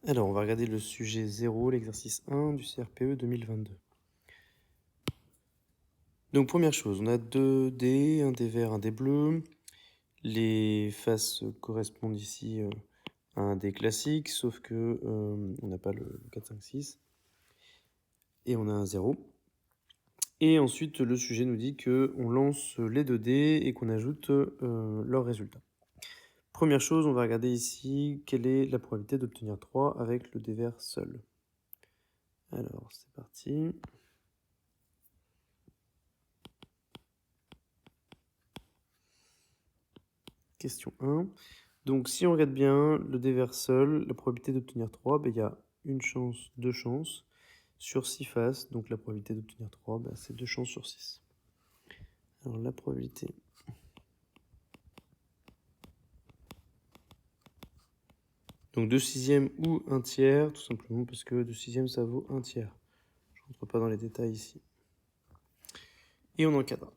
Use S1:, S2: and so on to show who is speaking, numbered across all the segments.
S1: Alors, on va regarder le sujet 0, l'exercice 1 du CRPE 2022. Donc, première chose, on a 2 dés, un dé vert, un dé bleu. Les faces correspondent ici à un dé classique, sauf que on n'a pas le 4, 5, 6. Et on a un 0. Et ensuite, le sujet nous dit qu'on lance les 2 dés et qu'on ajoute leurs résultats. Première chose, on va regarder ici quelle est la probabilité d'obtenir 3 avec le dé vert seul. Alors, c'est parti. Question 1. Donc, si on regarde bien le dé vert seul, la probabilité d'obtenir 3, il y a une chance, 2 chances sur 6 faces. Donc, la probabilité d'obtenir 3, c'est 2 chances sur 6. Alors, la probabilité. Donc, 2 sixièmes ou 1 tiers, tout simplement parce que 2 sixièmes, ça vaut 1 tiers. Je ne rentre pas dans les détails ici. Et on encadre.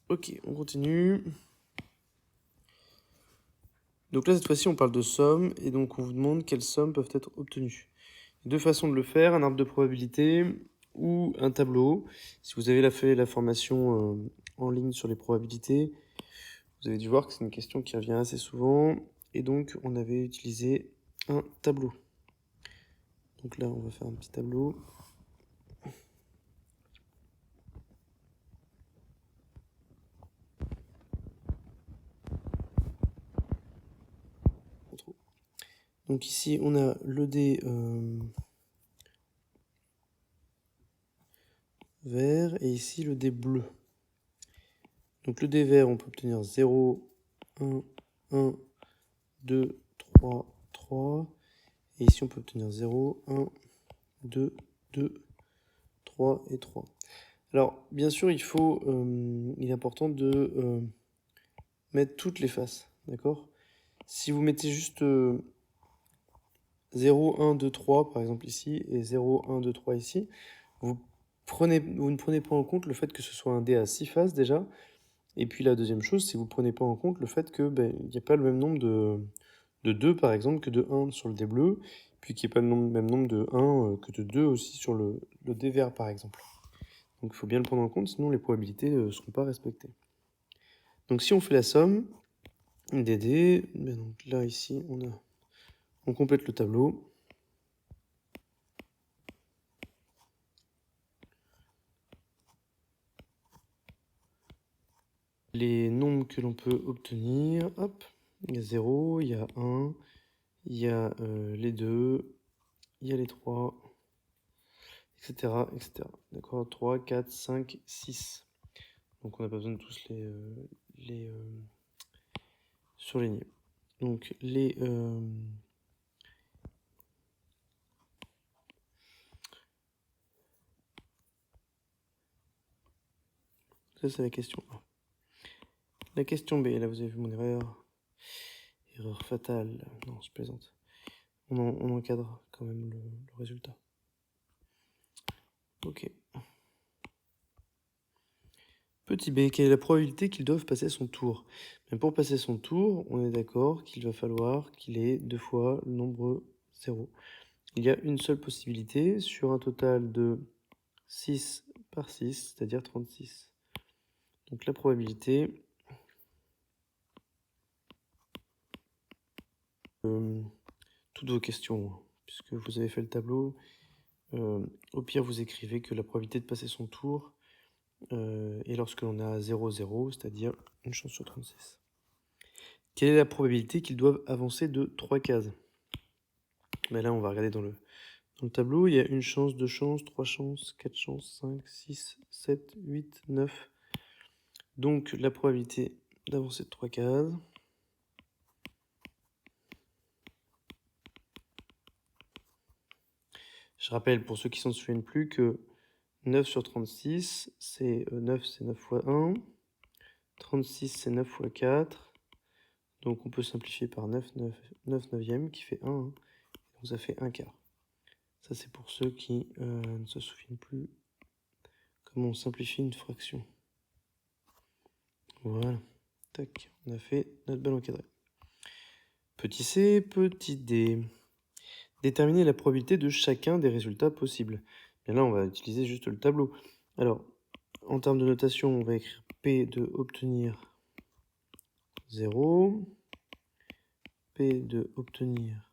S1: Ok, on continue. Donc là, cette fois-ci, on parle de somme, et donc on vous demande quelles sommes peuvent être obtenues. Deux façons de le faire, un arbre de probabilité ou un tableau. Si vous avez fait la formation en ligne sur les probabilités, vous avez dû voir que c'est une question qui revient assez souvent, et donc on avait utilisé un tableau. Donc là, on va faire un petit tableau. Donc ici, on a le dé vert et ici le dé bleu. Donc le dé vert, on peut obtenir 0, 1, 1, 2, 3, 3. Et ici, on peut obtenir 0, 1, 2, 2, 3 et 3. Alors, bien sûr, il est important de mettre toutes les faces, d'accord? Si vous mettez juste 0, 1, 2, 3, par exemple ici, et 0, 1, 2, 3 ici, vous ne prenez pas en compte le fait que ce soit un dé à 6 faces déjà. Et puis la deuxième chose, c'est que vous ne prenez pas en compte le fait qu'il n'y a pas le même nombre de 2, par exemple, que de 1 sur le dé bleu, puis qu'il n'y ait pas le même nombre de 1 que de 2 aussi sur le dé vert, par exemple. Donc il faut bien le prendre en compte, sinon les probabilités ne seront pas respectées. Donc si on fait la somme des dés, donc là ici on complète le tableau. Les nombres que l'on peut obtenir, hop, il y a 0, il y a 1, il y a les 2, il y a les 3, etc. etc. D'accord, 3, 4, 5, 6. Donc on n'a pas besoin de tous les surligner. Donc ça c'est la question A. La question B, là vous avez vu mon erreur. Erreur fatale. Non, je plaisante. On encadre quand même le résultat. Ok. Petit b, quelle est la probabilité qu'ils doivent passer son tour? Mais pour passer son tour, on est d'accord qu'il va falloir qu'il ait 2 fois le nombre 0. Il y a une seule possibilité sur un total de 6 par 6, c'est-à-dire 36. Donc la probabilité... toutes vos questions, puisque vous avez fait le tableau. Au pire, vous écrivez que la probabilité de passer son tour est lorsque l'on a 0, 0, c'est-à-dire une chance sur 36. Quelle est la probabilité qu'ils doivent avancer de 3 cases? Là, on va regarder dans le tableau. Il y a une chance, 2 chances, 3 chances, 4 chances, 5, 6, 7, 8, 9. Donc, la probabilité d'avancer de 3 cases. Je rappelle, pour ceux qui s'en souviennent plus, que 9 sur 36, c'est 9, c'est 9 fois 1. 36, c'est 9 fois 4. Donc on peut simplifier par 9 neuvièmes qui fait 1. Donc ça fait 1 quart. Ça c'est pour ceux qui ne se souviennent plus comment on simplifie une fraction. Voilà. Tac, on a fait notre bel encadré. Petit c, petit d. Déterminer la probabilité de chacun des résultats possibles. Bien là, on va utiliser juste le tableau. Alors, en termes de notation, on va écrire P de obtenir 0, P de obtenir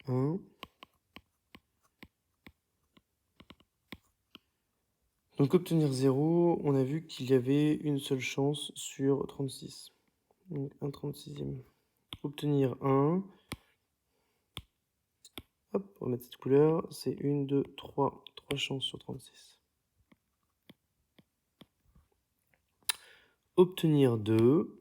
S1: 1. Donc obtenir 0, on a vu qu'il y avait une seule chance sur 36. Donc 1 36e. Obtenir 1. Hop, on va mettre cette couleur. C'est 1, 2, 3. 3 chances sur 36. Obtenir 2.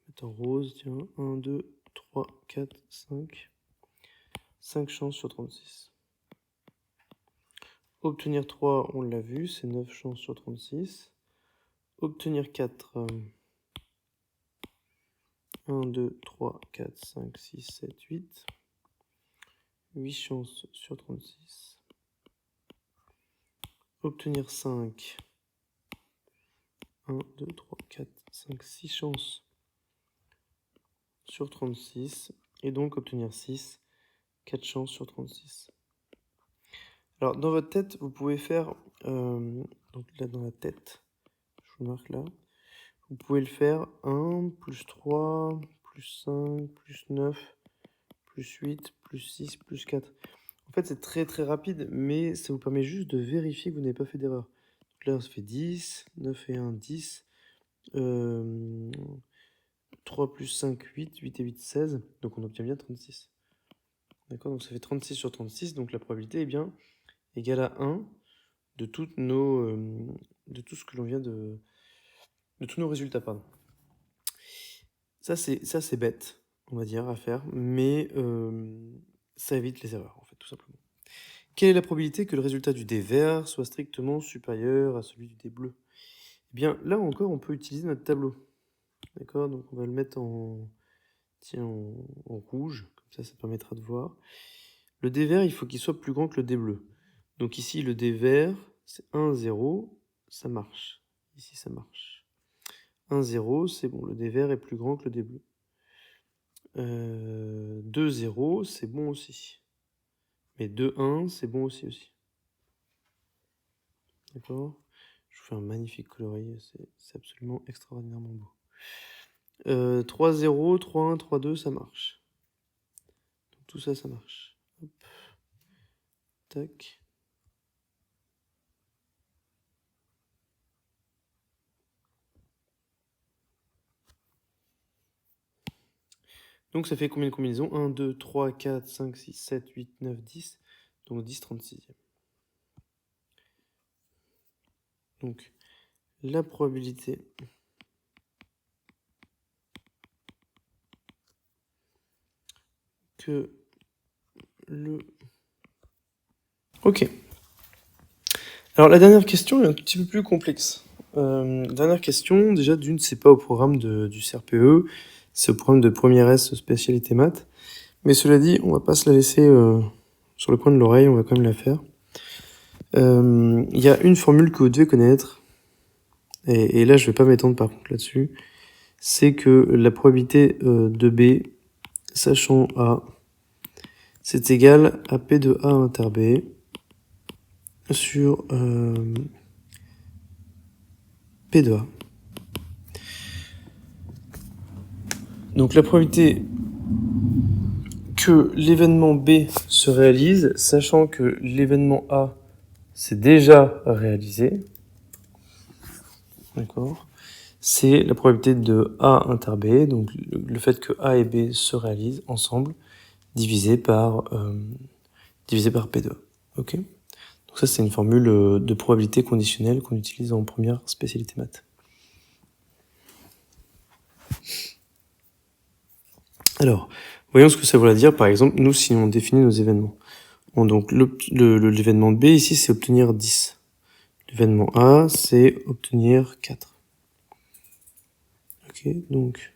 S1: Mettre en rose, tiens. 1, 2, 3, 4, 5. 5 chances sur 36. Obtenir 3, on l'a vu, c'est 9 chances sur 36. Obtenir 4. 1, 2, 3, 4, 5, 6, 7, 8. 8 chances sur 36. Obtenir 5. 1, 2, 3, 4, 5, 6 chances sur 36. Et donc obtenir 6, 4 chances sur 36. Alors dans votre tête, vous pouvez faire, donc là dans la tête, je vous marque là, vous pouvez le faire 1, plus 3, plus 5, plus 9, plus 8, plus 6, plus 4. En fait, c'est très très rapide, mais ça vous permet juste de vérifier que vous n'avez pas fait d'erreur. Donc là, ça fait 10, 9 et 1, 10. 3 plus 5, 8, 8 et 8, 16. Donc on obtient bien 36. D'accord, donc ça fait 36 sur 36, donc la probabilité est bien égale à 1 de toutes nos, de tout ce que l'on vient de tous nos résultats, pardon. Ça c'est bête, on va dire, à faire, mais ça évite les erreurs, en fait, tout simplement. Quelle est la probabilité que le résultat du dé vert soit strictement supérieur à celui du dé bleu? Eh bien, là encore, on peut utiliser notre tableau. D'accord, donc on va le mettre en rouge, comme ça permettra de voir. Le dé vert, il faut qu'il soit plus grand que le dé bleu. Donc ici, le dé vert, c'est 1, 0, ça marche. Ici, ça marche. 1, 0, c'est bon, le dé vert est plus grand que le dé bleu. 2, 0, c'est bon aussi. Mais 2, 1, c'est bon aussi. D'accord? Je vous fais un magnifique colorier, c'est absolument extraordinairement beau. 3, 0, 3, 1, 3, 2, ça marche. Donc tout ça, ça marche. Hop. Tac. Donc ça fait combien de combinaisons? 1, 2, 3, 4, 5, 6, 7, 8, 9, 10. Donc 10, 36e. Donc la probabilité que le... Ok. Alors la dernière question est un petit peu plus complexe. Dernière question, déjà d'une, c'est pas au programme du CRPE, c'est au programme de première S spécialité maths. Mais cela dit, on va pas se la laisser sur le coin de l'oreille, on va quand même la faire. Il y a une formule que vous devez connaître, et là je vais pas m'étendre par contre là-dessus, c'est que la probabilité de B, sachant A, c'est égal à P de A inter B sur P de A. Donc la probabilité que l'événement B se réalise, sachant que l'événement A s'est déjà réalisé, d'accord, c'est la probabilité de A inter B, donc le fait que A et B se réalisent ensemble, divisé par P2. Ok. Donc ça, c'est une formule de probabilité conditionnelle qu'on utilise en première spécialité maths. Alors, voyons ce que ça veut dire. Par exemple, nous, si on définit nos événements. Bon, donc l'événement B, ici, c'est obtenir 10. L'événement A, c'est obtenir 4. Ok, donc...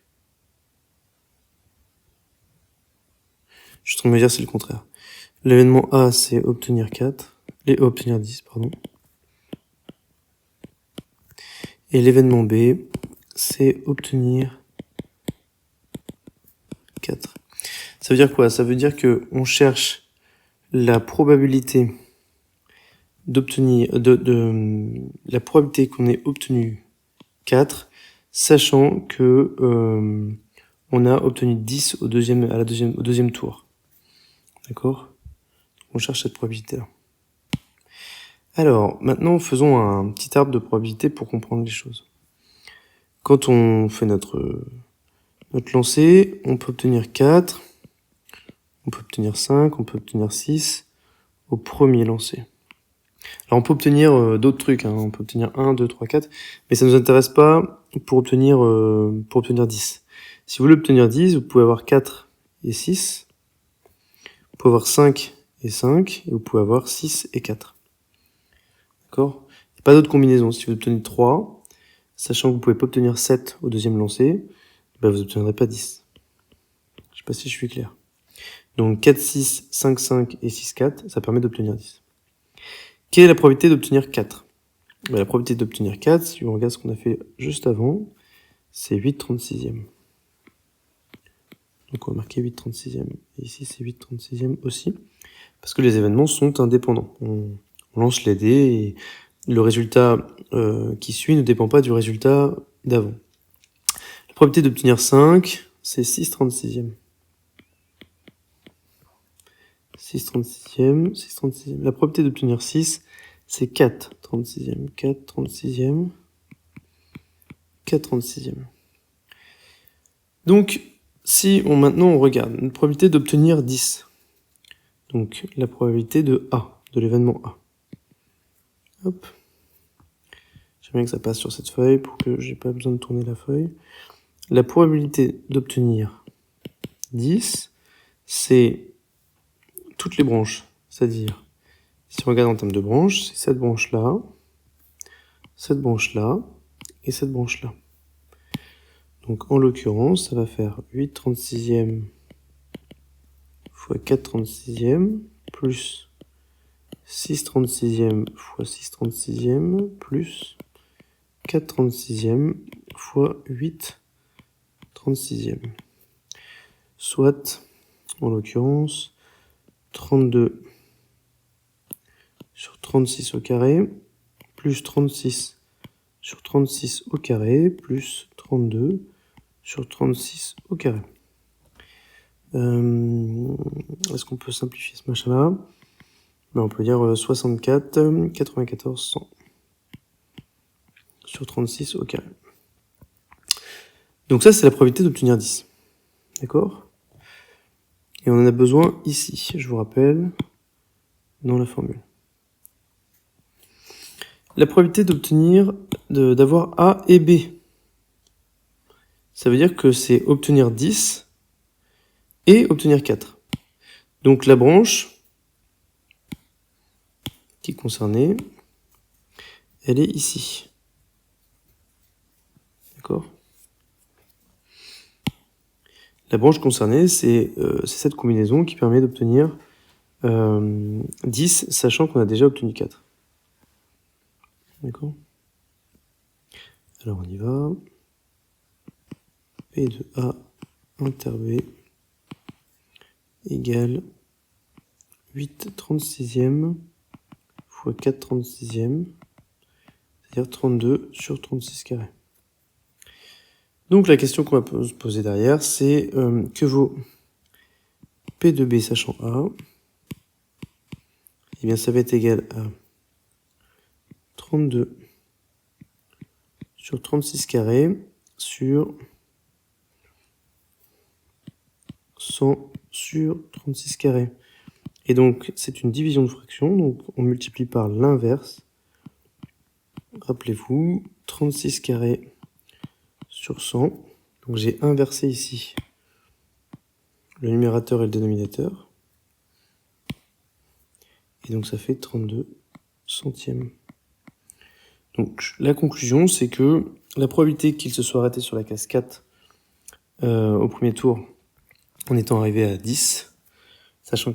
S1: Je suis en train de me dire c'est le contraire. L'événement A, c'est obtenir 4. Obtenir 10, pardon. Et l'événement B, c'est obtenir 4. Ça veut dire quoi? Ça veut dire qu'on cherche la probabilité d'obtenir la probabilité qu'on ait obtenu 4, sachant que on a obtenu 10 au deuxième tour. D'accord? On cherche cette probabilité-là. Alors, maintenant, faisons un petit arbre de probabilité pour comprendre les choses. Quand on fait notre lancer, on peut obtenir 4, on peut obtenir 5, on peut obtenir 6 au premier lancer. Alors on peut obtenir d'autres trucs, hein. On peut obtenir 1, 2, 3, 4, mais ça ne nous intéresse pas pour obtenir 10. Si vous voulez obtenir 10, vous pouvez avoir 4 et 6, vous pouvez avoir 5 et 5, et vous pouvez avoir 6 et 4. D'accord? Il n'y a pas d'autre combinaison. Si vous obtenez 3, sachant que vous ne pouvez pas obtenir 7 au deuxième lancer, ben vous n'obtiendrez pas 10. Je ne sais pas si je suis clair. Donc 4, 6, 5, 5 et 6, 4, ça permet d'obtenir 10. Quelle est la probabilité d'obtenir 4? Ben, la probabilité d'obtenir 4, si on regarde ce qu'on a fait juste avant, c'est 8/36e. Donc on va marquer 8/36e. Et ici c'est 8/36e aussi, parce que les événements sont indépendants. On lance les dés et le résultat qui suit ne dépend pas du résultat d'avant. La probabilité d'obtenir 5, c'est 6/36e. 6/36e, 6/36e. La probabilité d'obtenir 6, c'est 4/36e. 4/36e. 4/36e. Donc, si maintenant on regarde une probabilité d'obtenir 10, donc la probabilité de A, de l'événement A. Hop. J'aime bien que ça passe sur cette feuille pour que j'ai pas besoin de tourner la feuille. La probabilité d'obtenir 10, c'est toutes les branches. C'est-à-dire, si on regarde en termes de branches, c'est cette branche-là, cette branche-là et cette branche-là. Donc en l'occurrence, ça va faire 8/36e fois 4/36e plus 6/36e fois 6/36e plus 4/36e fois 8/36e. Soit, en l'occurrence, 32 sur 36 au carré, plus 36 sur 36 au carré, plus 32 sur 36 au carré. Est-ce qu'on peut simplifier ce machin-là? Ben, on peut dire 64, 94, 100 sur 36 au carré. Donc ça, c'est la probabilité d'obtenir 10. D'accord? Et on en a besoin ici, je vous rappelle, dans la formule. La probabilité d'obtenir, d'avoir A et B. Ça veut dire que c'est obtenir 10 et obtenir 4. Donc la branche qui est concernée, elle est ici. D'accord? La branche concernée, c'est cette combinaison qui permet d'obtenir 10, sachant qu'on a déjà obtenu 4. D'accord? Alors on y va. P de A inter B égale 8/36e fois 4/36e, c'est-à-dire 32 sur 36 carré. Donc la question qu'on va se poser derrière, c'est que vaut P de B sachant A? Eh bien ça va être égal à 32 sur 36 carré sur 100 sur 36 carré. Et donc c'est une division de fraction, donc on multiplie par l'inverse. Rappelez-vous, 36 carré sur 100. Donc j'ai inversé ici le numérateur et le dénominateur. Et donc ça fait 32 centièmes. Donc la conclusion, c'est que la probabilité qu'il se soit arrêté sur la case 4 au premier tour, en étant arrivé à 10, sachant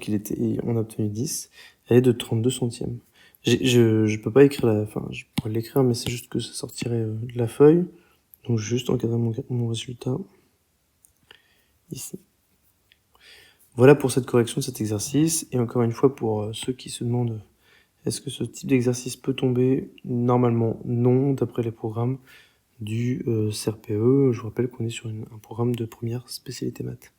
S1: on a obtenu 10, elle est de 32 centièmes. Je peux pas écrire je pourrais l'écrire, mais c'est juste que ça sortirait de la feuille. Donc juste encadrer mon résultat ici. Voilà pour cette correction de cet exercice. Et encore une fois, pour ceux qui se demandent est-ce que ce type d'exercice peut tomber? Normalement, non, d'après les programmes du CRPE. Je vous rappelle qu'on est sur un programme de première spécialité maths.